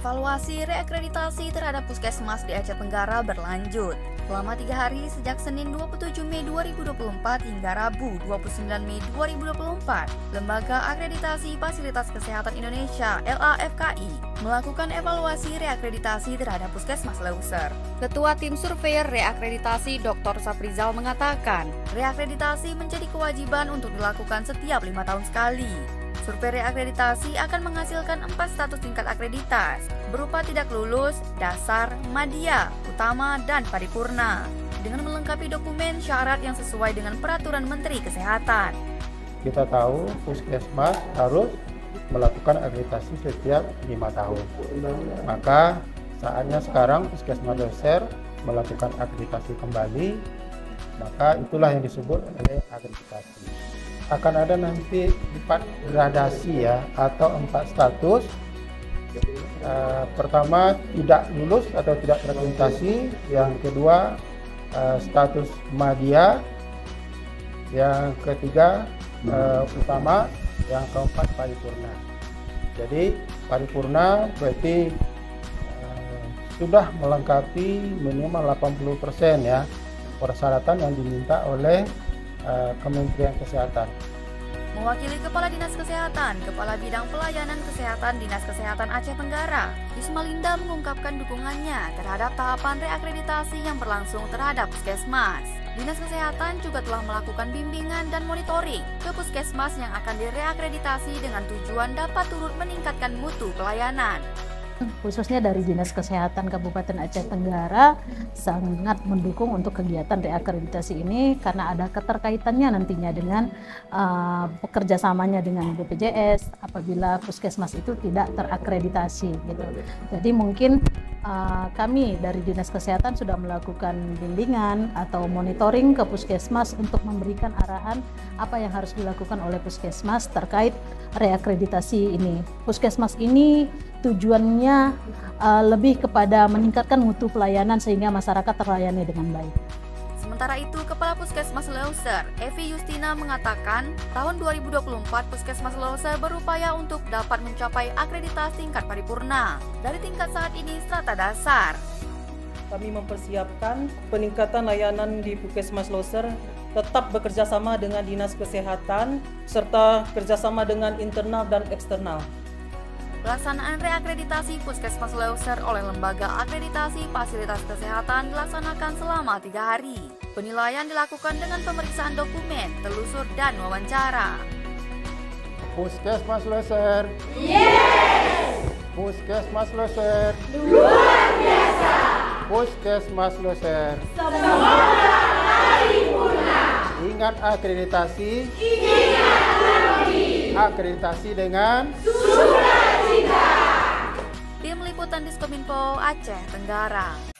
Evaluasi reakreditasi terhadap Puskesmas di Aceh Tenggara berlanjut. Selama 3 hari sejak Senin 27 Mei 2024 hingga Rabu 29 Mei 2024, Lembaga Akreditasi Fasilitas Kesehatan Indonesia (LAFKI) melakukan evaluasi reakreditasi terhadap Puskesmas Leuser. Ketua Tim Surveyor Reakreditasi Dr. Saprizal mengatakan, reakreditasi menjadi kewajiban untuk dilakukan setiap 5 tahun sekali. Survei reakreditasi akan menghasilkan 4 status tingkat akreditas, berupa tidak lulus, dasar, madya, utama, dan paripurna, dengan melengkapi dokumen syarat yang sesuai dengan peraturan Menteri Kesehatan. Kita tahu Puskesmas harus melakukan akreditasi setiap 5 tahun. Maka saatnya sekarang Puskesmas Leuser melakukan akreditasi kembali, maka itulah yang disebut oleh akreditasi. Akan ada nanti 4 gradasi ya, atau 4 status. Pertama, tidak lulus atau tidak terakreditasi. Yang kedua, status madya. Yang ketiga, utama. Yang keempat, paripurna. Jadi paripurna berarti sudah melengkapi minimal 80% ya persyaratan yang diminta oleh Kementerian Kesehatan. Mewakili Kepala Dinas Kesehatan, Kepala Bidang Pelayanan Kesehatan Dinas Kesehatan Aceh Tenggara, Ismalinda mengungkapkan dukungannya terhadap tahapan reakreditasi yang berlangsung terhadap Puskesmas. Dinas Kesehatan juga telah melakukan bimbingan dan monitoring ke Puskesmas yang akan direakreditasi dengan tujuan dapat turut meningkatkan mutu pelayanan. Khususnya dari Dinas Kesehatan Kabupaten Aceh Tenggara sangat mendukung untuk kegiatan reakreditasi ini karena ada keterkaitannya nantinya dengan bekerjasamanya dengan BPJS apabila puskesmas itu tidak terakreditasi gitu. Jadi mungkin kami dari Dinas Kesehatan sudah melakukan bimbingan atau monitoring ke puskesmas untuk memberikan arahan apa yang harus dilakukan oleh puskesmas terkait reakreditasi ini. Puskesmas ini tujuannya lebih kepada meningkatkan mutu pelayanan sehingga masyarakat terlayani dengan baik. Sementara itu, Kepala Puskesmas Leuser, Evi Justina mengatakan, tahun 2024 Puskesmas Leuser berupaya untuk dapat mencapai akreditasi tingkat paripurna dari tingkat saat ini strata dasar. Kami mempersiapkan peningkatan layanan di Puskesmas Leuser, tetap bekerja sama dengan Dinas Kesehatan serta kerjasama dengan internal dan eksternal. Pelaksanaan reakreditasi Puskesmas Leuser oleh Lembaga Akreditasi Fasilitas Kesehatan dilaksanakan selama 3 hari. Penilaian dilakukan dengan pemeriksaan dokumen, telusur, dan wawancara. Puskesmas Leuser. Yes! Puskesmas Leuser. Luar biasa! Puskesmas Leuser. Semoga paripurna. Ingat akreditasi. Ingat teknologi. Akreditasi dengan Sukacita. Tim Liputan Diskominfo Aceh Tenggara.